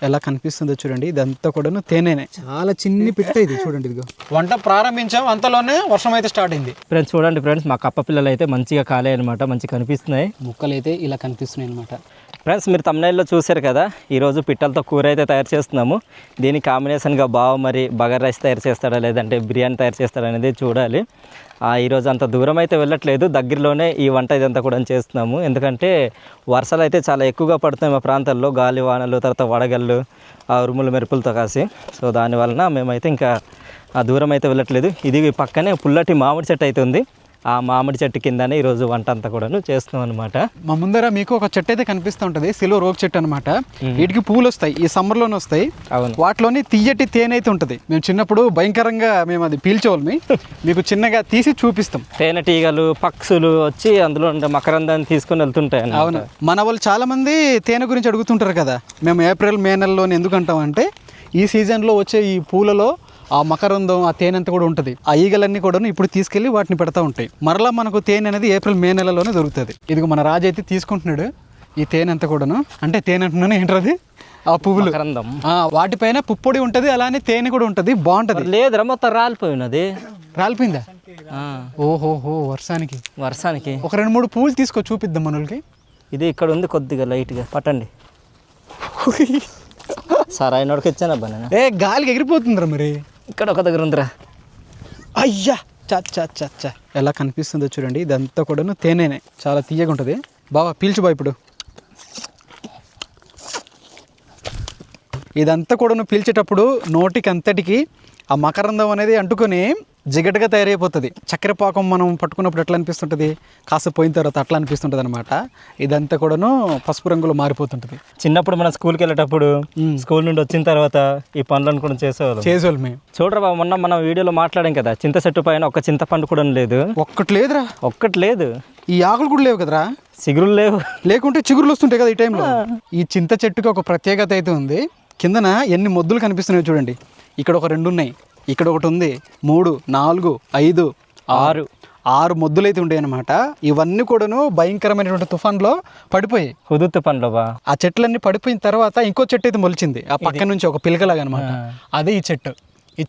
ఎలా కనిపిస్తుందో చూడండి. ఇదంతా కూడా తేనెనే, చాలా చిన్ని పిట్ట ఇది చూడండి. ఇదిగో వంట ప్రారంభించాం, అంతలోనే వర్షం అయితే స్టార్ట్ అయింది. ఫ్రెండ్స్ చూడండి ఫ్రెండ్స్, మా కప్ప పిల్లలు అయితే మంచిగా కాలే అనమాట, మంచిగా కనిపిస్తున్నాయి. ముక్కలు అయితే ఇలా కనిపిస్తున్నాయి అనమాట. ఫ్రెండ్స్ మీరు తమ్నైల్లో చూశారు కదా, ఈరోజు పిట్టలతో కూర అయితే తయారు చేస్తున్నాము. దీనికి కాంబినేషన్గా బావ మరి బగారా రైస్ తయారు చేస్తాడా లేదంటే బిర్యానీ తయారు చేస్తాడా అనేది చూడాలి. ఈరోజు అంత దూరం అయితే వెళ్ళట్లేదు, దగ్గరలోనే ఈ వంట ఇదంతా కూడా చేస్తున్నాము. ఎందుకంటే వర్షాలు అయితే చాలా ఎక్కువగా పడుతున్నాయి మా ప్రాంతాల్లో, గాలి వానలు, తర్వాత వడగళ్ళు, ఉరుములు మెరుపులతో కాసి. సో దానివలన మేమైతే ఇంకా ఆ దూరం అయితే వెళ్ళట్లేదు. ఇది పక్కనే పుల్లటి మామిడి చెట్టు అయితే ఉంది. ఆ మామిడి చెట్టు కిందనే ఈరోజు వంట అంతా కూడా చేస్తున్నాం అనమాట. మా ముందర మీకు ఒక చెట్టు అయితే కనిపిస్తూ ఉంటుంది, సిల్వర్ ఓక్ చెట్టు అనమాట. వీటికి పూలు వస్తాయి, ఈ సమ్మర్లోనే వస్తాయి. వాటిలోని తీయటి తేనె అయితే ఉంటుంది. మేము చిన్నప్పుడు భయంకరంగా మేము అది పీల్చేవాళ్ళమి. మీకు చిన్నగా తీసి చూపిస్తాం. తేనెటీగలు, పక్షులు వచ్చి అందులో మకరందాన్ని తీసుకొని వెళ్తుంటాయి. అవును, మన వాళ్ళు చాలా మంది తేనె గురించి అడుగుతుంటారు కదా. మేము ఏప్రిల్ మే నెలలోనే ఎందుకు అంటామంటే, ఈ సీజన్లో వచ్చే ఈ పూలలో ఆ మకరందం, ఆ తేనె అంతా కూడా ఉంటుంది. ఆ ఈగలన్నీ కూడా ఇప్పుడు తీసుకెళ్లి వాటిని పెడతా ఉంటాయి. మరలా మనకు తేనె అనేది ఏప్రిల్ మే నెలలోనే దొరుకుతుంది. ఇదిగో మన రాజు అయితే తీసుకుంటున్నాడు ఈ తేనె అంతా కూడాను. అంటే తేనె అంటున్నాను, ఏంటది ఆ పువ్వులు, వాటిపైన పుప్పొడి ఉంటుంది, అలానే తేనె కూడా ఉంటుంది. బాగుంటుంది. లేదురా మొత్తం రాలిపోయినది. రాలిపోయిందా? ఓహోహో, వర్షానికి ఒక 2-3 పువ్వులు తీసుకో, చూపిద్దాం మనకి. ఇది ఇక్కడ ఉంది, కొద్దిగా లైట్గా పట్టండి. సార్ ఆయనోడికి ఇచ్చాను అబ్బా నేను. గాలికి ఎగిరిపోతుందిరా. మరి ఇక్కడ ఒక దగ్గర ఉందిరా. అయ్యా చచ్చా ఎలా కనిపిస్తుందో చూడండి. ఇదంతా కూడా తేనెనే, చాలా తీయగా ఉంటుంది. బాగా పీల్చు బా. ఇప్పుడు ఇదంతా కూడా పీల్చేటప్పుడు నోటికి అంతటికి ఆ మకరందం అనేది అంటుకొని జిగటగా తయారైపోతుంది. చక్కెర పాకం మనం పట్టుకున్నప్పుడు ఎట్లా అనిపిస్తుంటుంది, కాస్త పోయిన తర్వాత అట్లా అనిపిస్తుంటుంది అనమాట. ఇదంతా కూడాను పసుపు రంగులో మారిపోతుంటుంది. చిన్నప్పుడు మనం స్కూల్కి వెళ్ళేటప్పుడు, స్కూల్ నుండి వచ్చిన తర్వాత ఈ పనులను కూడా చేసేవాళ్ళు మేము. చూడరా బాబు, మొన్న మనం వీడియోలో మాట్లాడాం కదా, చింత చెట్టు పైన ఒక చింతపండు కూడా లేదు. ఒక్కటి లేదురా, ఒక్కటి లేదు. ఈ ఆకులు కూడా లేవు కదరా, చిగురులు లేవు. లేకుంటే చిగురులు వస్తుంటాయి కదా ఈ టైంలో. ఈ చింత చెట్టుకి ఒక ప్రత్యేకత అయితే ఉంది. కిందన ఎన్ని మొద్దులు కనిపిస్తున్నాయి చూడండి. ఇక్కడ ఒక 2 ఉన్నాయి, ఇక్కడ ఒకటి ఉంది, 3, 4, 5, 6 మొద్దులు అయితే ఉంటాయి అనమాట. ఇవన్నీ కూడాను భయంకరమైనటువంటి తుఫాన్లో పడిపోయాయి. హుదూద్ తుఫాన్లో ఆ చెట్లన్నీ పడిపోయిన తర్వాత ఇంకో చెట్టు అయితే మొలిచింది ఆ పక్క నుంచి, ఒక పిలకలాగా అనమాట. అదే ఈ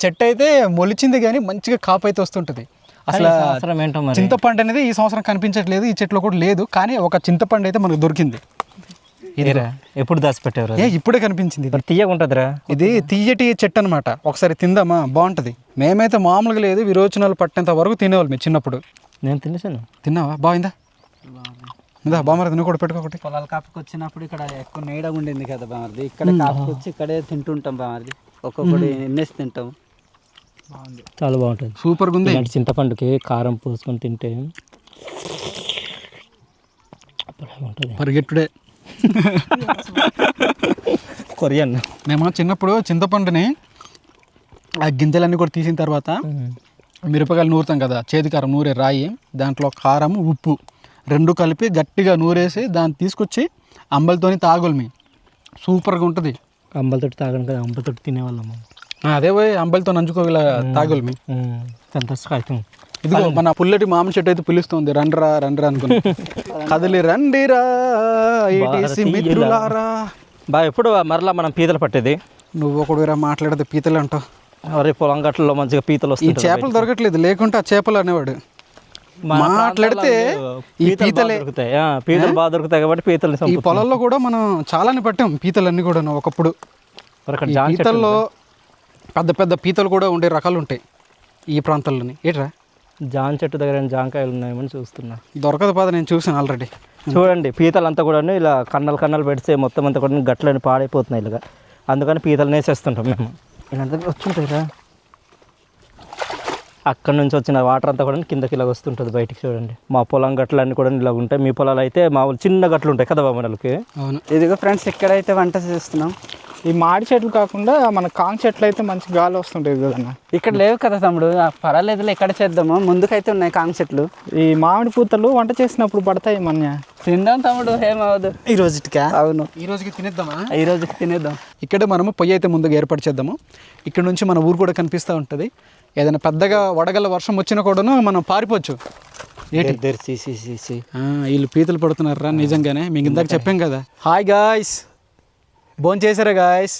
చెట్టు అయితే మొలిచింది, కానీ మంచిగా కాపు అయితే వస్తుంటుంది. అసలు చింతపండు అనేది ఈ సంవత్సరం కనిపించట్లేదు, ఈ చెట్లో కూడా లేదు. కానీ ఒక చింతపండు అయితే మనకు దొరికింది. ఎప్పుడు దాచిపెట్టారు? ఇప్పుడే కనిపించింది. తీయగా ఉంటుందిరా. ఇది తీయటి చెట్టు అనమాట. ఒకసారి తిందామా, బాగుంటది. మేమైతే మామూలుగా లేదు, విరోచనాలు పట్టేంత వరకు తినేవాళ్ళు మేము చిన్నప్పుడు. నేను తినేసాను. తిన్నావా? బాగుందా? బామరది నువ్వు కూడా పెట్టుకోకటి. పొలాలు కాపుకి వచ్చినప్పుడు ఇక్కడ ఎక్కువ నీడ ఉండింది కదా బామరది, ఇక్కడ కాపుకి వచ్చి ఇక్కడే తింటుంటాం బామరది. ఒక్కొక్కటి ఎన్నేసి తింటాం. బాగుంది, చాలా బాగుంటుంది, సూపర్గా ఉంది. చింతపండుకి కారం పోసుకొని తింటే ఉంటుంది. పరిగెట్టుడే కొరియన్. మేము చిన్నప్పుడు చింతపండుని ఆ గింజలన్నీ కూడా తీసిన తర్వాత మిరపకాయలు నూరుతాం కదా, చేతికారం నూరే రాయి, దాంట్లో కారం, ఉప్పు 2 కలిపి గట్టిగా నూరేసి దాన్ని తీసుకొచ్చి అంబలితోని తాగుల్మి. సూపర్గా ఉంటుంది. అంబలితోటి తాగను కదా, అంబలితోటి తినేవాళ్ళము. అదే పోయి అంబలితో నంచుకోగల తాగుల్మి. సంతోషం. ఇదిగో మన పుల్లటి మామిడి చెట్టు అయితే పిలుస్తుంది, రండ్రా అనుకుని. కదిలి రండిరా మిత్రులారా. బా ఎప్పుడు మరలా మనం పీతలు పట్టేది? నువ్వు ఒకడురా మాట్లాడితే పీతలు అంటావు. అరే పొలం గట్లలో మంచిగా పీతలు వస్తాయి. ఈ చేపలు దొరకట్లేదు, లేకుంటే ఆ చేపలు అనేవాడు. మాట్లాడితే ఈ పీతలే పీతలు బాగా దొరుకుతాయి కాబట్టి పీతలు. ఈ పొలంలో కూడా మనం చాలానే పట్టాం పీతలన్నీ కూడా. ఒకప్పుడు పీతల్లో పెద్ద పెద్ద పీతలు కూడా ఉండే రకాలు ఉంటాయి ఈ ప్రాంతాల్లోని. ఏట్రా జాన్ చెట్టు దగ్గర జాంకాయలు ఉన్నాయేమని చూస్తున్నా. దొరకదు పద, నేను చూసాను ఆల్రెడీ. చూడండి పీతలు అంతా కూడా ఇలా కన్నలు పెడితే మొత్తం అంతా కూడా గట్లని పాడైపోతున్నాయి ఇలాగా. అందుకని పీతలు వేసేస్తుంటాం మేము. ఇలాంటి వచ్చుంటాయిరా, అక్కడ నుంచి వచ్చిన వాటర్ అంతా కూడా కిందకి ఇలాగ వస్తుంటుంది బయటికి. చూడండి మా పొలం గట్లన్నీ కూడా ఇలాగ ఉంటాయి. మీ పొలాలు అయితే మామూలు చిన్న గట్లు ఉంటాయి కదా బాబులకి. అవును. ఇదిగో ఫ్రెండ్స్, ఇక్కడైతే వంట చేస్తున్నాం. ఈ మాడి చెట్లు కాకుండా మన కాంగ చెట్లు అయితే మంచి గాలి వస్తుంటుంది కదన్న. ఇక్కడ లేవు కదా తమ్ముడు, పర్వాలేదులే, ఇక్కడ చేద్దాము. ముందుకైతే ఉన్నాయి కాంగ చెట్లు. ఈ మామిడి పూతలు వంట చేసినప్పుడు పడతాయి. మన తిందాం తమ్ముడు, ఏమవదు. ఈ రోజుకి అవును, ఈ రోజుకి తినేద్దామా? ఈ రోజుకి తినేద్దాం. ఇక్కడే మనము పొయ్యి అయితే ముందుగా ఏర్పాటు చేద్దాము. ఇక్కడ నుంచి మన ఊరు కూడా కనిపిస్తూ ఉంటుంది. ఏదైనా పెద్దగా వడగల్ల వర్షం వచ్చినా కూడాను మనం పారిపోవచ్చు. వీళ్ళు పీతలు పడుతున్నారా నిజంగానే? మీకు ఇందాక చెప్పాం కదా. హాయ్ గాయ్స్, భోజనం చేశారా గాయస్?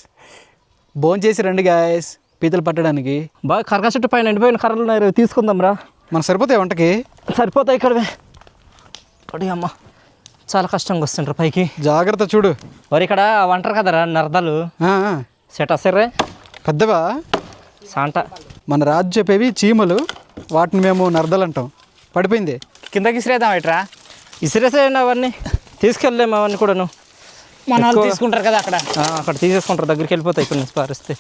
భోజనం చేసి రండి గాయస్ పీతలు పట్టడానికి. బాగా కరక చెట్టు పైన ఎండిపోయిన కర్రలు ఉన్నాయి, తీసుకుందాం రా. మనకు సరిపోతాయి వంటకి? సరిపోతాయి ఇక్కడవే. అడి అమ్మ చాలా కష్టంగా వస్తుంటారు పైకి. జాగ్రత్త చూడు. మరి ఇక్కడ వంటారు కదరా నరదలు సెట్ వస్తారే పెద్దవా సాంట. మన రాజు చెప్పేవి చీమలు, వాటిని మేము నరదలు అంటాం. పడిపోయింది కిందకి ఇసిరేద్దాం ఎట్రా? ఇసిరేసేయండి అవన్నీ, తీసుకెళ్ళలేము అవన్నీ కూడాను. మన వాళ్ళు తీసుకుంటారు కదా అక్కడ. అక్కడ తీసేసుకుంటారు, దగ్గరికి వెళ్ళిపోతాయి ఇక్కడ నుంచి పారిస్తే.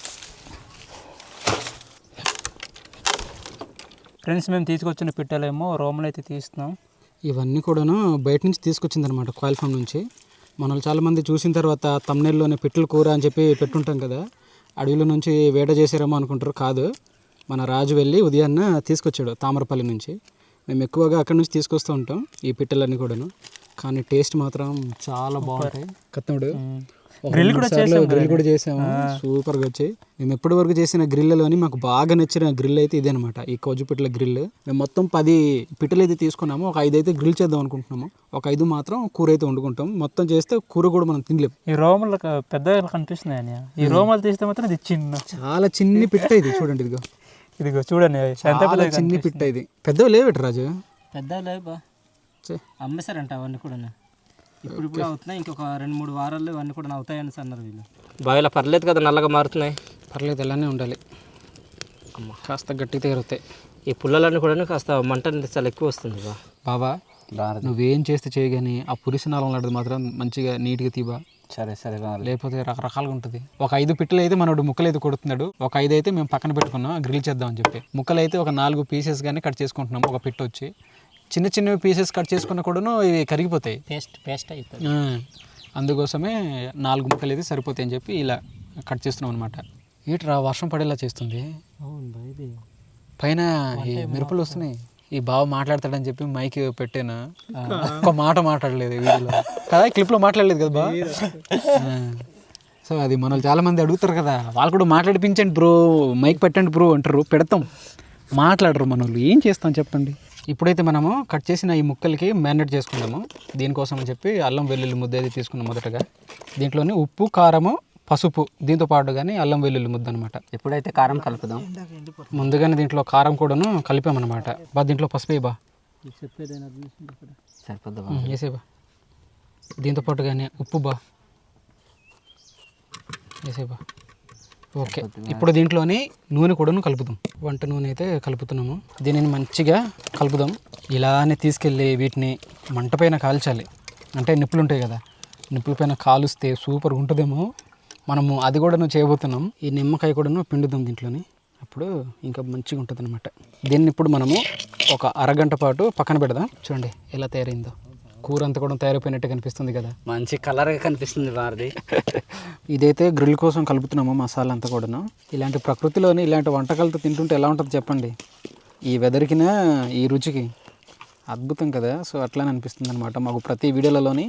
ఫ్రెండ్స్ మేము తీసుకొచ్చిన పిట్టలేమో రోమలు అయితే తీస్తున్నాం. ఇవన్నీ కూడాను బయట నుంచి తీసుకొచ్చిందనమాట, కాయిల్ ఫామ్ నుంచి. మనల్ని చాలామంది చూసిన తర్వాత తమ్నెల్లోనే పిట్టల కూర అని చెప్పి పెట్టుంటాం కదా, అడవిలో నుంచి వేట చేసారేమో అనుకుంటారు. కాదు, మన రాజు వెళ్ళి ఉదయాన్న తీసుకొచ్చాడు తామరపల్లి నుంచి. మేము ఎక్కువగా అక్కడి నుంచి తీసుకొస్తూ ఉంటాం ఈ పిట్టలన్నీ కూడాను. కానీ టేస్ట్ మాత్రం చాలా బాగుంటాయి. కత్తముడు గ్రిల్ కూడా చేసాము, సూపర్గా వచ్చాయి. మేము ఎప్పటి వరకు చేసిన గ్రిల్లోని మాకు బాగా నచ్చిన గ్రిల్ అయితే ఇదే అనమాట, ఈ కౌజు పిట్టల గ్రిల్. మేము మొత్తం 10 పిట్టలు అయితే తీసుకున్నాము. ఒక 5 అయితే గ్రిల్ చేద్దాం అనుకుంటున్నాము, ఒక 5 మాత్రం కూర అయితే వండుకుంటాం. మొత్తం చేస్తే కూర కూడా మనం తినలేము. ఈ రోమలు పెద్దగా కనిపిస్తున్నాయి. ఈ రోమలు తీస్తే మాత్రం ఇది చిన్న, చాలా చిన్ని పిట్ట ఇది. చూడండి ఇదిగో, ఇదిగో చూడండి ఎంత పెద్ద చిన్ని పిట్ట ఇది. పెద్దవి లేవేటి రాజు? పెద్ద లేబా అమ్మేశారంట అవన్నీ కూడా. ఇప్పుడు అవుతున్నాయి, ఇంకొక 2-3 వారాల్లో ఇవన్నీ కూడా అవుతాయని అన్నారు వీళ్ళు. బాగా ఇలా పర్లేదు కదా, నల్లగా మారుతున్నాయి. పర్లేదు, ఇలానే ఉండాలి. కాస్త గట్టిగా తేరుతాయి ఈ పుల్లలన్నీ కూడా. కాస్త మంట అనేది చాలా ఎక్కువ వస్తుంది బాబా. నువ్వేం చేస్తే చేయగాని ఆ పురిసినాలం లాంటిది మాత్రం మంచిగా నీట్గా తీబా. సరే సరే, లేకపోతే రకరకాలుగా ఉంటుంది. ఒక 5 పిట్టలు అయితే మనోడు ముక్కలు అయితే కొడుతున్నాడు. ఒక 5 అయితే మేము పక్కన పెట్టుకున్నాం గ్రిల్ చేద్దామని చెప్పి. ముక్కలు అయితే ఒక 4 పీసెస్ కానీ కట్ చేసుకుంటున్నాం. ఒక పిట్ట వచ్చి చిన్న చిన్న పీసెస్ కట్ చేసుకున్న కూడాను ఇవి కరిగిపోతాయి, పేస్ట్ అయిపోతుంది. అందుకోసమే 4 ముక్కలు అయితే సరిపోతాయి అని చెప్పి ఇలా కట్ చేస్తున్నాం అనమాట. ఈట్రా వర్షం పడేలా చేస్తుంది. పైన ఈ మెరుపులు వస్తున్నాయి. ఈ బావ మాట్లాడతాడని చెప్పి మైక్ పెట్టాను, ఒక్క మాట మాట్లాడలేదు వీడియోలో కదా, క్లిప్లో మాట్లాడలేదు కదా బా. సో అది మనల్ని చాలామంది అడుగుతారు కదా, వాళ్ళు కూడా మాట్లాడిపించండి బ్రో, మైక్ పెట్టండి బ్రో అంటారు. పెడతాం, మాట్లాడరు మన వాళ్ళు. ఏం చేస్తాం చెప్పండి. ఇప్పుడైతే మనము కట్ చేసిన ఈ ముక్కలకి మ్యారినేట్ చేసుకుందాము. దీనికోసం అని చెప్పి అల్లం వెల్లుల్లి ముద్ద అయితే తీసుకున్నాం మొదటగా. దీంట్లోనే ఉప్పు, కారము, పసుపు, దీంతో పాటు కానీ అల్లం వెల్లుల్లి ముద్ద అనమాట. ఎప్పుడైతే కారం కలుపుదాం, ముందుగానే దీంట్లో కారం కూడాను కలిపామన్నమాట. బా దీంట్లో పసుపు బా సరిపోద్దా? వేసేబా. దీంతో పాటు కానీ ఉప్పు బా వేసేబా. ఓకే, ఇప్పుడు దీంట్లోని నూనె కూడాను కలుపుదాం. వంట నూనె అయితే కలుపుతున్నాము. దీనిని మంచిగా కలుపుదాం. ఇలానే తీసుకెళ్ళి వీటిని మంట పైన కాల్చాలి. అంటే నిప్పులు ఉంటాయి కదా, నిప్పుల పైన కాలుస్తే సూపర్ ఉంటుందేమో. మనము అది కూడాను చేయబోతున్నాం. ఈ నిమ్మకాయ కూడాను పిండుదాం దీంట్లోని, అప్పుడు ఇంకా మంచిగా ఉంటుంది అనమాట. దీన్ని ఇప్పుడు మనము ఒక అరగంట పాటు పక్కన పెడదాం. చూడండి ఎలా తయారైందో. కూర అంతా కూడా తయారైపోయినట్టు కనిపిస్తుంది కదా, మంచి కలర్గా కనిపిస్తుంది వారిది. ఇదైతే గ్రిల్ కోసం కలుపుతున్నాము మసాలా అంతా కూడాను. ఇలాంటి ప్రకృతిలోని ఇలాంటి వంటకాలతో తింటుంటే ఎలా ఉంటుంది చెప్పండి, ఈ వెదరికిన ఈ రుచికి అద్భుతం కదా. సో అట్లానే అనిపిస్తుంది అనమాట మాకు ప్రతి వీడియోలలోని,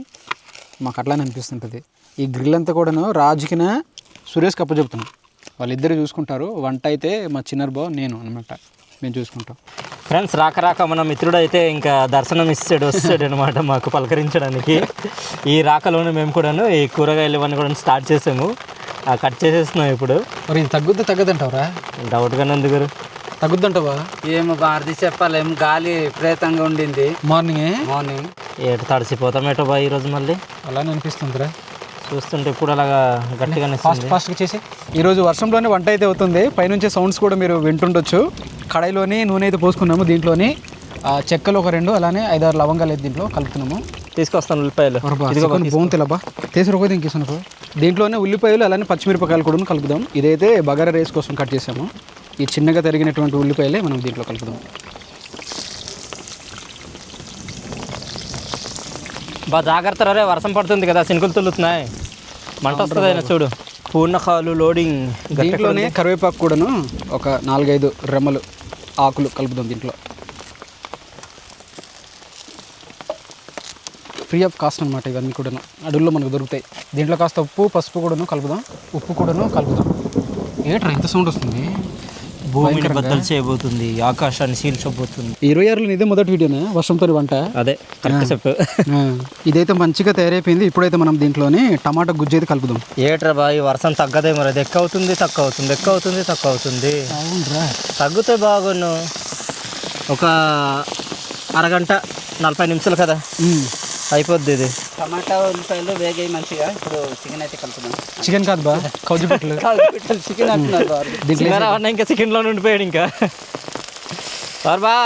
మాకు అట్లానే అనిపిస్తుంటుంది. ఈ గ్రిల్ అంతా కూడాను రాజుకిన సురేష్కి అప్పచెప్తున్నాం. వాళ్ళిద్దరు చూసుకుంటారు. వంట అయితే మా చిన్నర్ బావ నేను అనమాట, మేము చూసుకుంటాం. ఫ్రెండ్స్, రాక మన మిత్రుడు అయితే ఇంకా దర్శనం వస్తాడు అనమాట మాకు పలకరించడానికి. ఈ రాకలోనే మేము కూడాను ఈ కూరగాయలు ఇవన్నీ కూడా స్టార్ట్ చేసాము, కట్ చేసేస్తున్నాం ఇప్పుడు. మరి ఇది తగ్గదంటావరా? డౌట్గానే ఉంది గురు. తగ్గుద్దంటావా? ఏమో భారతి చెప్పాలేం, గాలి విపరీతంగా ఉండింది మార్నింగ్. ఏటు తడిసిపోతాం ఏటో బా ఈరోజు మళ్ళీ. అలానే అనిపిస్తుందిరా చూస్తుంటే ఇప్పుడు అలాగా గట్టిగానే ఫాస్ట్గా చేసి. ఈరోజు వర్షంలోనే వంట అయితే అవుతుంది. పైనుంచే సౌండ్స్ కూడా మీరు వింటుండొచ్చు. కడాయిలోని నూనె అయితే పోసుకున్నాము. దీంట్లోని చెక్కలు ఒక 2, అలానే 5-6 లవంగాలు అయితే దీంట్లో కలుపుతున్నాము. తీసుకొస్తాను ఉల్లిపాయలు. బాగుంటుందిలబ్బా, తీసుకుపోతే ఇంకేసనుకో. దీంట్లోనే ఉల్లిపాయలు అలానే పచ్చిమిరపకాయలు కూడా కలుపుదాం. ఇదైతే బగారా రైస్ కోసం కట్ చేసాము. ఈ చిన్నగా తరిగినటువంటి ఉల్లిపాయలే మనం దీంట్లో కలుపుదాం. బాగా జాగ్రత్త రే, వర్షం పడుతుంది కదా, శనుకులు తుల్లుతున్నాయి, మంట వస్తుంది. అయినా చూడు, పూర్ణకాలు లోడింగ్. దీంట్లోనే కరివేపాకు కూడాను ఒక 4-5 రెమ్మలు ఆకులు కలుపుదాం దీంట్లో. ఫ్రీ ఆఫ్ కాస్ట్ అనమాట ఇవన్నీ కూడాను, అడవుల్లో మనకు దొరుకుతాయి. దీంట్లో కాస్త ఉప్పు, పసుపు కూడాను కలుపుదాం. ఉప్పు కూడాను కలుపుదాం. ఏట్రా ఇంత సౌండ్ వస్తుంది? భూమిని బద్దలు చేయబోతుంది, ఆకాశాన్ని చీల్చబోతుంది. 26లో ఇదే మొదటి వీడియోనా వర్షంతో వంట? అదే కరెక్ట్ చెప్పు. ఇదైతే మంచిగా తయారైపోయింది. ఇప్పుడైతే మనం దీంట్లోనే టమాటా గుజ్జు అయితే కలుపుదాం. ఏట్రా బాయ్, వర్షం తగ్గదే మరి, అది ఎక్కువ అవుతుంది తక్కువ అవుతుంది, ఎక్కువ అవుతుంది తక్కువ అవుతుంది. అవునరా, తగ్గితే బాగున్ను. ఒక అరగంట 40 నిమిషాలు కదా అయిపోద్ది ఇది. టమాటా ఉల్లిపాయలు వేగాయి మంచిగా. ఇప్పుడు చికెన్ అయితే కలుపుదాం. చికెన్ కాదు బా, కౌజు పెట్టలు. చికెన్ అంటున్నారు బాబు. దీంట్లో ఇంకా చికెన్లో ఉండిపోయాడు ఇంకా. బా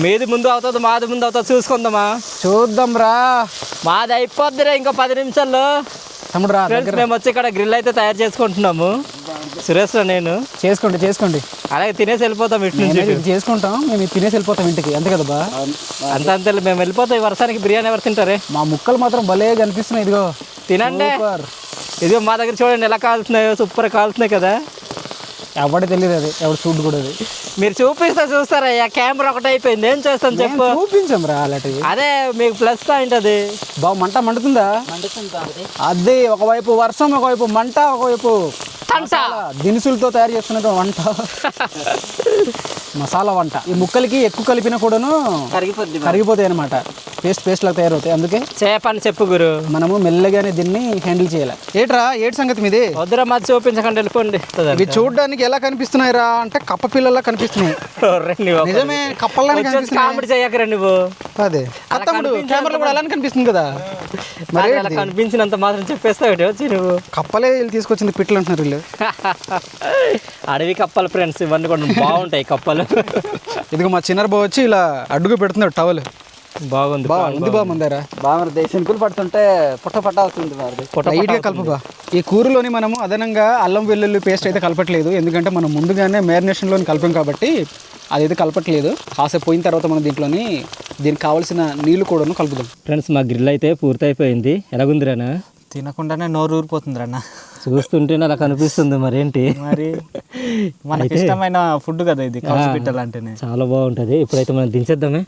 మీది ముందు అవుతుంది, మాది ముందు అవుతుంది, చూసుకుందామా? చూద్దాం రా. మాది అయిపోద్దిరా ఇంకా 10 నిమిషాల్లో. తమ్ముడు రా, ఫ్రెండ్స్ మేము వచ్చి ఇక్కడ గ్రిల్ అయితే తయారు చేసుకుంటున్నాము. సురేష్ నేను చేసుకోండి అలాగే తినేసి వెళ్ళిపోతాం ఇటు నుంచి. చేసుకుంటాం, మేము తినేసి వెళ్ళిపోతాం ఇంటికి, అంతే కదా బా? అంతే మేము వెళ్ళిపోతాం. ఈ వర్షానికి బిర్యానీ ఎవరు తింటారే? మా ముక్కలు మాత్రం భలే కనిపిస్తున్నాయి. ఇదిగో తినండి. ఇదిగో మా దగ్గర చూడండి ఎలా కాలుతున్నాయో, సూపర్ కాలుతున్నాయి కదా. ఎవరికి తెలియదు అది, ఎవరు చూడు కూడా అది. మీరు చూస్తారయ్యా, కెమెరా ఒకటి అయిపోయింది, ఏం చేస్తాను చెప్పు. చూపించాం రా అలాంటివి. అదే మీకు ప్లస్ పాయింట్ అది. బాగా మండుతుందా? అదే, ఒకవైపు వర్షం, ఒకవైపు మంట, ఒకవైపు దినుసులతో తయారు చేస్తున్నట్టు వంట. మసాలా వంట. ఈ ముక్కలకి ఎక్కువ కలిపినా కూడాను కరిగిపోతాయి అనమాట, పేస్ట్ లాగా తయారవుతాయి. అందుకే చేపని చెప్పు గురు, మనము మెల్లగానే దీన్ని హ్యాండిల్ చేయాలి. ఏటి సంగతి మీది? వద్దురా మాది చూపించకండి, వెళ్ళిపోండి. ఇవి చూడడానికి ఎలా కనిపిస్తున్నాయి రా అంటే కప్ప పిల్లలా కనిపిస్తున్నాయి. నిజమే, కప్పల్లా కామెడీ చేయకరా నువ్వు. అదే కెమెరా కూడా అలానే కనిపిస్తుంది కదా. మరి అలా కనిపించినంత మాత్రం చెప్పేస్తావు వచ్చి నువ్వు. కప్పలే వీళ్ళు తీసుకొచ్చింది పిట్టలు అంటున్నారు వీళ్ళు. అడవి కప్పలు ఫ్రెండ్స్, ఇవన్నీ కూడా బాగుంటాయి కప్పలు. ఇదిగో మా చిన్నర బావ వచ్చి ఇలా అడ్డుగా పెడుతున్నాడు టవల్. బాగుంది బాగుందారా బాగా దేశంకులు పడుతుంటే పుట్ట అవుతుంది. లైట్గా కలుపుగా. ఈ కూరలోని మనము అదనంగా అల్లం వెల్లుల్లి పేస్ట్ అయితే కలపట్లేదు, ఎందుకంటే మనం ముందుగానే మ్యారినేషన్లోని కలిపాం కాబట్టి అదైతే కలపట్లేదు. కాసేపు పోయిన తర్వాత మనం దీనికి కావాల్సిన నీళ్లు కూడాను కలుపుదాం. ఫ్రెండ్స్ మా గ్రిల్ అయితే పూర్తయిపోయింది. ఎలాగుందిరానా? తినకుండానే నోరు ఊరిపోతుంది అన్న. చూస్తుంటేనే అలా కనిపిస్తుంది. మరేంటి మరి మనకి ఇష్టమైన ఫుడ్ కదా ఇది, కౌసు అంటేనే చాలా బాగుంటుంది. ఇప్పుడైతే మనం దించేద్దామే,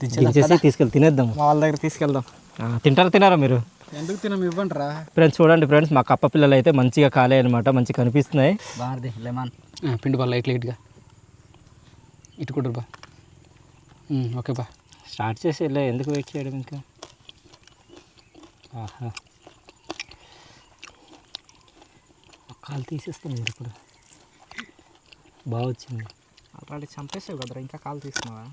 దించేసి తీసుకెళ్ళి తినేద్దాం. మా వాళ్ళ దగ్గర తీసుకెళ్దాం. తినారా మీరు? ఎందుకు తినం, ఇవ్వండి రా. ఫ్రెండ్స్ చూడండి ఫ్రెండ్స్, మా కప్ప పిల్లలు అయితే మంచిగా కాలే అనమాట, మంచిగా కనిపిస్తున్నాయి. బాగుంది. లెమన్ పిండి బా లైట్గా ఇటు కూడా బా. ఓకే బా, స్టార్ట్ చేసి వెళ్ళా, ఎందుకు వెయిట్ చేయడం ఇంకా. ఆహా, కాలు తీసేస్తాను మీరు ఇప్పుడు. బాగా వచ్చింది. ఆల్రెడీ చంపేసావు కదరా, ఇంకా కాలు తీసుకున్నావా?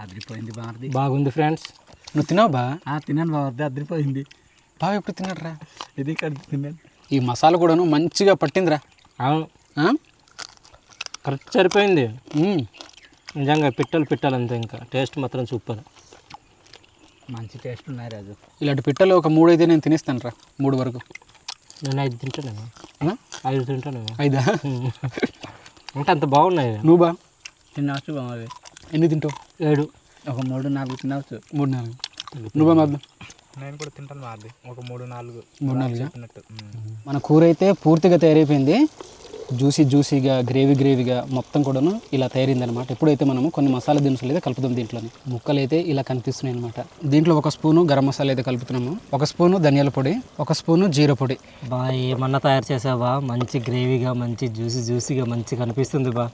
అదిరిపోయింది బాగుంది. బాగుంది ఫ్రెండ్స్. నువ్వు తిన్నావు బా? తిన్నాను బాగుంది, అదిరిపోయింది. బాగా ఎప్పుడు తిన్నాడు రా? ఇది తిన్నాను. ఈ మసాలా కూడాను మంచిగా పట్టిందిరా. అవును, కరెక్ట్ సరిపోయింది. నిజంగా పిట్టలు అంతే, ఇంకా టేస్ట్ మాత్రం సూపర్, మంచి టేస్ట్ ఉన్నాయి రాజు. ఇలాంటి పిట్టలు ఒక 3 అయితే నేను తినేస్తాను రా, 3 వరకు. నేను 5 తింటాను. 5 తింటాను. 5 అంటే అంత బాగున్నాయి. నువ్వు బా తినవచ్చు బాగుంది. ఎన్ని తింటావు? 7, ఒక 3-4 తినవచ్చు. 3-4. నువ్వే మాది? నేను కూడా తింటాను మాది, ఒక 3-4. మన కూర అయితే పూర్తిగా తయారైపోయింది. జ్యూసీగా గ్రేవీగా మొత్తం కూడాను ఇలా తయారైంది అనమాట. ఇప్పుడైతే మనము కొన్ని మసాలా దినుసులు అయితే కలుపుతాం. దీంట్లోని ముక్కలు అయితే ఇలా కనిపిస్తున్నాయి అనమాట. దీంట్లో 1 స్పూను గరం మసాలా అయితే కలుపుతున్నాము, 1 స్పూను ధనియాల పొడి, 1 స్పూను జీరా పొడి. బా ఏమన్నా తయారు చేసావా? మంచి గ్రేవీగా, మంచి జ్యూసీగా మంచి కనిపిస్తుంది బా.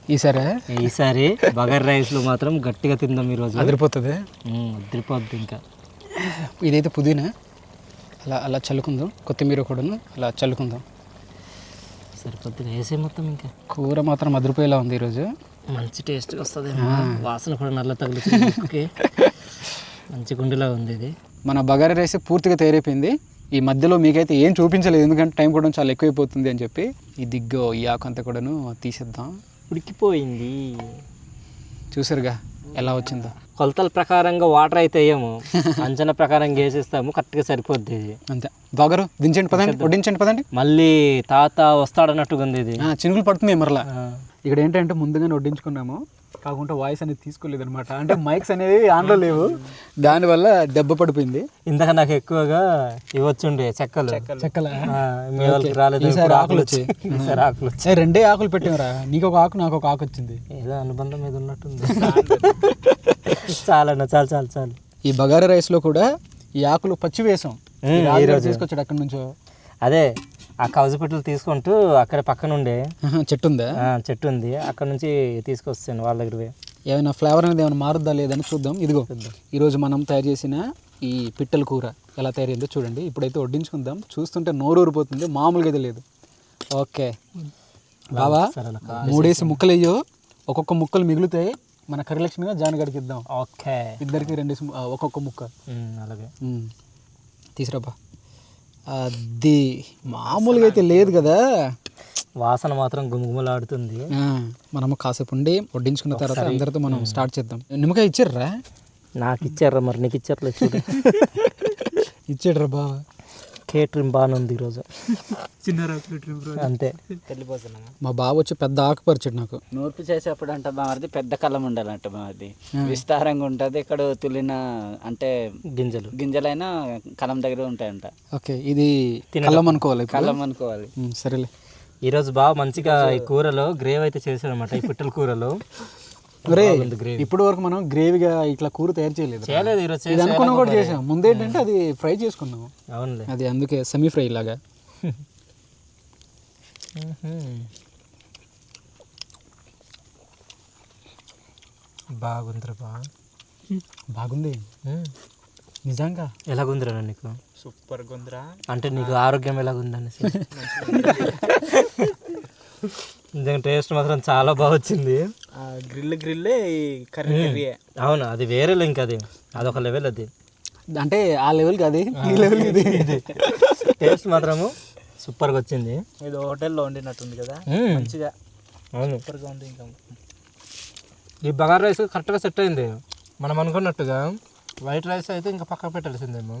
ఈసారి బగర్ రైస్లో మాత్రం గట్టిగా తిందాం ఈరోజు. అదిరిపోతుంది. ఇంకా ఇదైతే పుదీనా అలా చల్లుకుందాం, కొత్తిమీర కూడాను అలా చల్లుకుందాం. సరిపోద్ది వేసే మొత్తం. ఇంకా కూర మాత్రం అదిరిపోయేలా ఉంది ఈరోజు. మంచి టేస్ట్ వస్తుంది, వాసన కూడా నల్ల తగులుతుంది. మంచి గుండెలా ఉంది ఇది. మన బగారా రైస్ పూర్తిగా తయారైపోయింది. ఈ మధ్యలో మీకైతే ఏం చూపించలేదు, ఎందుకంటే టైం కూడా చాలా ఎక్కువైపోతుంది అని చెప్పి. ఈ ఆకు అంతా కూడాను తీసేద్దాం. ఉడికిపోయింది, చూసారుగా ఎలా వచ్చిందో. కొలతల ప్రకారంగా వాటర్ అయితే వేయము, అంచనా ప్రకారంగా వేసేస్తాము, కరెక్ట్గా సరిపోద్ది ఇది. అంతే. బాగారు దించండి పదండి, వడ్డించండి పదండి. మళ్ళీ తాత వస్తాడన్నట్టుగా ఉంది ఇది. చినుకులు పడుతుంది మరలా. ఇక్కడ ఏంటంటే ముందుగానే వడ్డించుకున్నాము, కాకుండా వాయిస్ అనేది తీసుకోలేదు అనమాట. అంటే మైక్స్ అనేవి ఆన్లో లేవు, దానివల్ల దెబ్బ పడిపోయింది. ఇందాక నాకు ఎక్కువగా ఇవ్వచ్చుండే చెక్కలు. మీ వాళ్ళకి రాలేదు. ఆకులు వచ్చాయి. 2 ఆకులు పెట్టామరా, నీకు 1 ఆకు నాకు 1 ఆకు వచ్చింది. ఏదో అనుబంధం మీద ఉన్నట్టుంది. చాలు. ఈ బగారా రైస్ లో కూడా ఈ ఆకులు పచ్చి వేసాం, తీసుకొచ్చాడు అక్కడి నుంచో. అదే ఆ కౌజు పిట్టలు తీసుకుంటూ అక్కడ పక్కన ఉండే చెట్టు ఉందా? చెట్టు ఉంది, అక్కడ నుంచి తీసుకొస్తాను వాళ్ళ దగ్గర పోయి. ఏమైనా ఫ్లేవర్ అనేది ఏమైనా మారుద్దా లేదని చూద్దాం. ఇదిగో ఈరోజు మనం తయారు చేసిన ఈ పిట్టల కూర ఎలా తయారైందో చూడండి. ఇప్పుడైతే వడ్డించుకుందాం. చూస్తుంటే నోరు ఊరిపోతుంది, మామూలుగా అయితే లేదు. ఓకే బావా, 3 ముక్కలు అయ్యో, ఒక్కొక్క ముక్కలు మిగులుతాయి. మన కరిలక్ష్మిగా జానగడికి ఇద్దాం. ఓకే, ఇద్దరికి 2 ఒక్కొక్క ముక్క. అలాగే తీసురాబా. అది మామూలుగా అయితే లేదు కదా, వాసన మాత్రం గుమగుమలాడుతుంది. మనము కాసేపు ఉండి వడ్డించుకున్న తర్వాత అందరితో మనం స్టార్ట్ చేద్దాం. నిమ్మకాయ ఇచ్చారా? నాకు ఇచ్చారా, మరి నీకు ఇచ్చారు చూడు. ఇచ్చాడ్రా బావా. కేటరింగ్ బాగానే ఉంది ఈరోజు, అంతే. వెళ్ళిపోతున్నామా? మా బావ వచ్చి పెద్ద ఆకుపరిచాడు నాకు. నూర్పు చేసేప్పుడు అంట బామర్ది పెద్ద కళ్ళం ఉండాలంట బామర్ది, విస్తారంగా ఉంటుంది. ఇక్కడ తులిన అంటే గింజలైనా కలం దగ్గర ఉంటాయంట. ఓకే, ఇది కళ్ళం అనుకోవాలి, కళ్ళం అనుకోవాలి. సరేలే. ఈరోజు బాగా మంచిగా ఈ కూరలో గ్రేవ్ అయితే చేశాడు అనమాట, ఈ పిట్టల కూరలో. ఇప్పటి వరకు మనం గ్రేవీగా ఇట్లా కూర తయారు చేయలేదు. ఈరోజు ఇది అనుకున్నాం కూడా చేసాం. ముందేంటంటే అది ఫ్రై చేసుకున్నాం. అవునులే, అది అందుకే సెమీ ఫ్రై లాగా. బాగుందిరా బాగుంది నిజంగా. ఎలాగుందిరా నీకు? సూపర్ గుంద్రా. అంటే నీకు ఆరోగ్యం ఎలాగుందనేసి. నిజంగా టేస్ట్ మాత్రం చాలా బాగా వచ్చింది. గ్రిల్లే కర్రీ. అవును, అది వేరే ఇంకా, అదొక లెవెల్. అది అంటే ఆ లెవెల్కి అది, ఈ లెవెల్ ఇది. టేస్ట్ మాత్రము సూపర్గా వచ్చింది. ఇది హోటల్లో వండినట్టుంది కదా, మంచిగా. అవును, సూపర్గా ఉంది. ఇంకా ఈ బగారా రైస్ కరెక్ట్గా సెట్ అయింది. మనం అనుకున్నట్టుగా వైట్ రైస్ అయితే ఇంకా పక్కకు పెట్టాల్సిందేమో,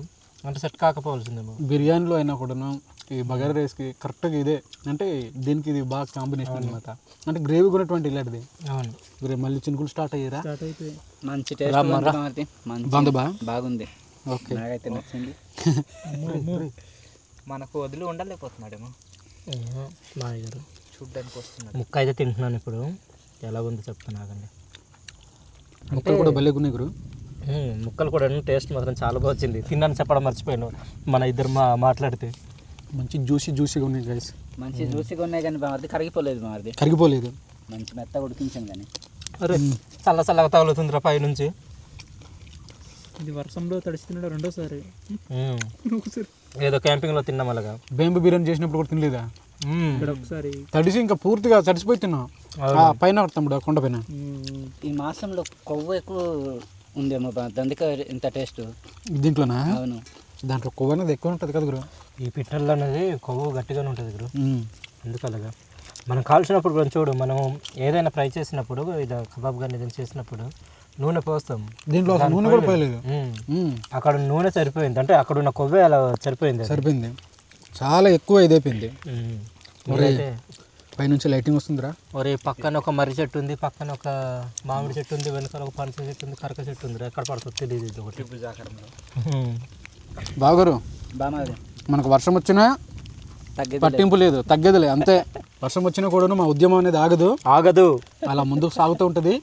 అంటే సెట్ కాకపోవాల్సిందేమో. బిర్యానీలో అయినా కూడాను ఈ బగారా రైస్కి కరెక్ట్గా ఇదే, అంటే దీనికి ఇది బాగా కాంబినేషన్ అనమాట. అంటే గ్రేవీ ఉన్నటువంటి ఇలాంటిది. అవును, మళ్ళీ చినుకులు స్టార్ట్ అయ్యారా? మంచి టేస్ట్ బాగుంది. ఓకే, నాకైతే నచ్చింది. మనకు వదిలి ఉండలేకపోతున్నాడేమో మా గారు. చూడ్డానికి వస్తున్నాడు. ముక్క అయితే తింటున్నాను ఇప్పుడు, ఎలా ఉందో చెప్తాను ఆగండి. ముక్కలు కూడా భలే ఉన్నాయి గురు. ముక్కలు కూడా టేస్ట్ మాత్రం చాలా బాగా వచ్చింది. తిన్నాను చెప్పడం మర్చిపోయాను మన ఇద్దరు మాట్లాడితే. మంచి జ్యూసీగా ఉన్నాయి గైస్. మంచి జ్యూసీగా ఉన్నాయి కానీ బామర్ది కరిగిపోలేదు. బామర్ది కరిగిపోలేదు, మంచి మెత్తగా ఉడికించాను కానీ. అరే చల్లగా తగులుతుందిరా పై నుంచి. ఇది వర్షంలో తడిస్తున్నాడు రెండోసారి. ఏదో క్యాంపింగ్లో తిన్నాం అలాగా. బేంబు బిర్యానీ చేసినప్పుడు కూడా తినలేదా? ఇక్కడ ఒకసారి తడిసి ఇంకా పూర్తిగా తడిసిపోయి తిన్నాం. పైన తమ్ముడు కొండ పైన. ఈ మాసంలో కొవ్వు ఎక్కువ ఉందేమో, అందుకే ఇంత టేస్ట్ దీంట్లోనా? అవును, దాంట్లో కొవ్వు అనేది ఎక్కువ ఉంటుంది కదా గురు. ఈ పిట్టల్లో అనేది కొవ్వు గట్టిగానే ఉంటుంది గురు, ఎందుకు అలాగా. మనం కాల్చినప్పుడు కూడా చూడు, మనం ఏదైనా ఫ్రై చేసినప్పుడు, ఇది కబాబ్ కానీ ఏదైనా చేసినప్పుడు నూనె పోస్తాం. దీంట్లో నూనె కూడా పోయలేదు. అక్కడ నూనె సరిపోయింది, అంటే అక్కడ ఉన్న కొవ్వే అలా సరిపోయింది. చాలా ఎక్కువ ఇదైపోయింది. పైనుంచి లైటింగ్ వస్తుందిరా. ఒరే పక్కన ఒక మర్రి చెట్టు ఉంది, పక్కన ఒక మామిడి చెట్టు ఉంది, వెనకాల ఒక పనస చెట్టు ఉంది, కరక చెట్టు ఉంది. ఎక్కడ పడుతుంది తెలియదు. ఇది ఒకటి బాగురు. బాగా మనకు వర్షం వచ్చినా పట్టింపు లేదు, తగ్గదులే అంతే. వర్షం వచ్చినా కూడా మా ఉద్యమం అనేది ఆగదు, అలా ముందుకు సాగుతూ ఉంటుంది.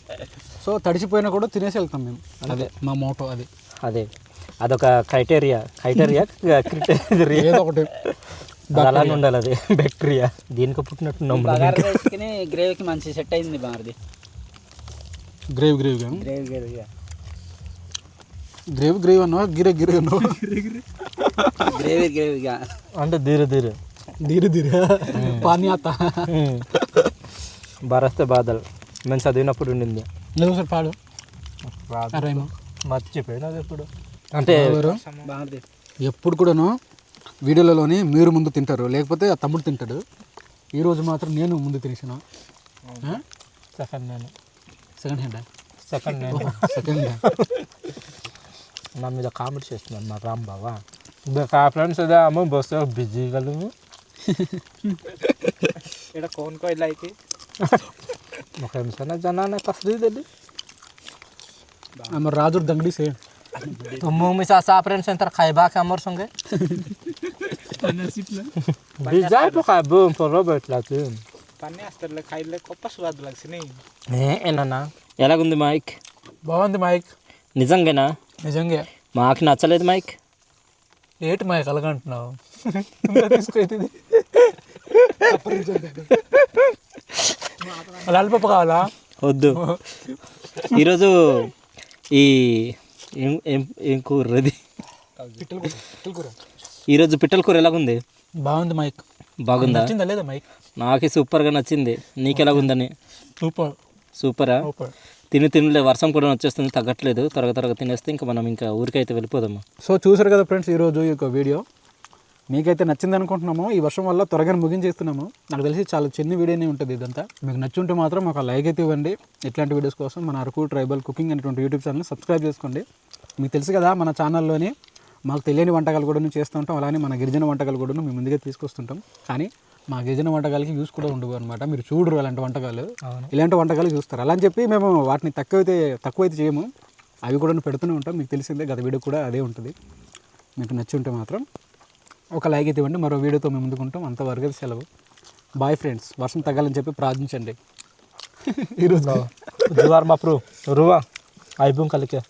సో తడిసిపోయినా కూడా తినేసి వెళ్తాం మేము. అదే మా మోటో. అదొక క్రైటీరియా ఏదో ఒకటి అలానే ఉండాలి. అది బ్యాక్టీరియా దీనికి పుట్టినట్టు. గ్రేవీకి మంచి సెట్ అయింది బామర్ది. గ్రేవీ అన్నా గిరే అన్నా గ్రేవీగా అంటే ధీరే పానీ ఆతా బరస్తే బాధలు మేము చదివినప్పుడు ఉండింది. సార్ పాడు మర్చిపోయినా ఎప్పుడు. అంటే ఎప్పుడు కూడాను వీడియోలలోనే మీరు ముందు తింటారు, లేకపోతే ఆ తమ్ముడు తింటాడు. ఈరోజు మాత్రం నేను ముందు తినేసాను. సెకండ్ హ్యాండ్ నా మీద కామెంట్ చేస్తున్నాను మా రామ్ బావా. ఫ్రెండ్స్ అదే అమ్మ బస్ బిజీ గలము ఇక్కడ कौन को लाइक मुझे जाना है तस्वीर दे दी हमर राजूर दंगड़ी से तो मुंह में सा फ्रेंड्स अंतर खाइबा के हमर संगे बिजा तो खाबो पर रोबर्ट लाते పన్నే అస్తర్లే ఖైలే కొప్ప స్వాద్ లగ్సిని ఏనన్నా ఎలాగుంది మైక్? బాగుంది మైక్. నిజంగానా? నిజంగా మాకు నచ్చలేదు మైక్. ఏటి మా కలగంటున్నావు తీసుకొచ్చింది లాలిపప్పు కావాలా? వద్దు. ఈరోజు ఈ ఏం కూర అది? ఈరోజు పిట్టల కూర ఎలాగుంది? బాగుంది మైక్. బాగుందా? నచ్చిందా లేదా మైక్? నాకు సూపర్గా నచ్చింది. నీకు ఎలాగుందని? సూపర్. సూపరా? తినలే, వర్షం కూడా వచ్చేస్తుంది, తగ్గట్లేదు. త్వరగా తినేస్తే ఇంకా మనం ఇంకా ఊరికైతే వెళ్ళిపోదాము. సో చూసారు కదా ఫ్రెండ్స్ ఈరోజు ఈ యొక్క వీడియో మీకైతే నచ్చింది అనుకుంటున్నాము. ఈ వర్షం వల్ల త్వరగా ముగించేస్తున్నాము. నాకు తెలిసి చాలా చిన్న వీడియోనే ఉంటుంది ఇదంతా. మీకు నచ్చుంటే మాత్రం ఒక లైక్ అయితే ఇవ్వండి. ఇట్లాంటి వీడియోస్ కోసం మన అరకు ట్రైబల్ కుకింగ్ అనేటువంటి యూట్యూబ్ ఛానల్ సబ్స్క్రైబ్ చేసుకోండి. మీకు తెలుసు కదా మన ఛానల్లోని మాకు తెలియని వంటకాలు కూడా చేస్తూ ఉంటాం. అలానే మన గిరిజన వంటకాలు కూడా మేము ముందుగా తీసుకొస్తుంటాం. కానీ మా గిరిజన వంటకాలకి యూస్ కూడా ఉండవు అనమాట. మీరు చూడరు అలాంటి వంటకాలు, ఇలాంటి వంటకాలు చూస్తారు. అలా అని చెప్పి మేము వాటిని తక్కువైతే చేయము, అవి కూడా పెడుతూనే ఉంటాం. మీకు తెలిసిందే, గత వీడియో కూడా అదే ఉంటుంది. మీకు నచ్చి ఉంటే మాత్రం ఒక లైక్ అయితే ఇవ్వండి. మరో వీడియోతో మేము ముందుకుంటాం. అంతవరకు సెలవు. Bye friends. వర్షం తగ్గాలని చెప్పి ప్రార్థించండి. ఈరోజు జువార్ మాప్రు రువా ఐబుం కలికే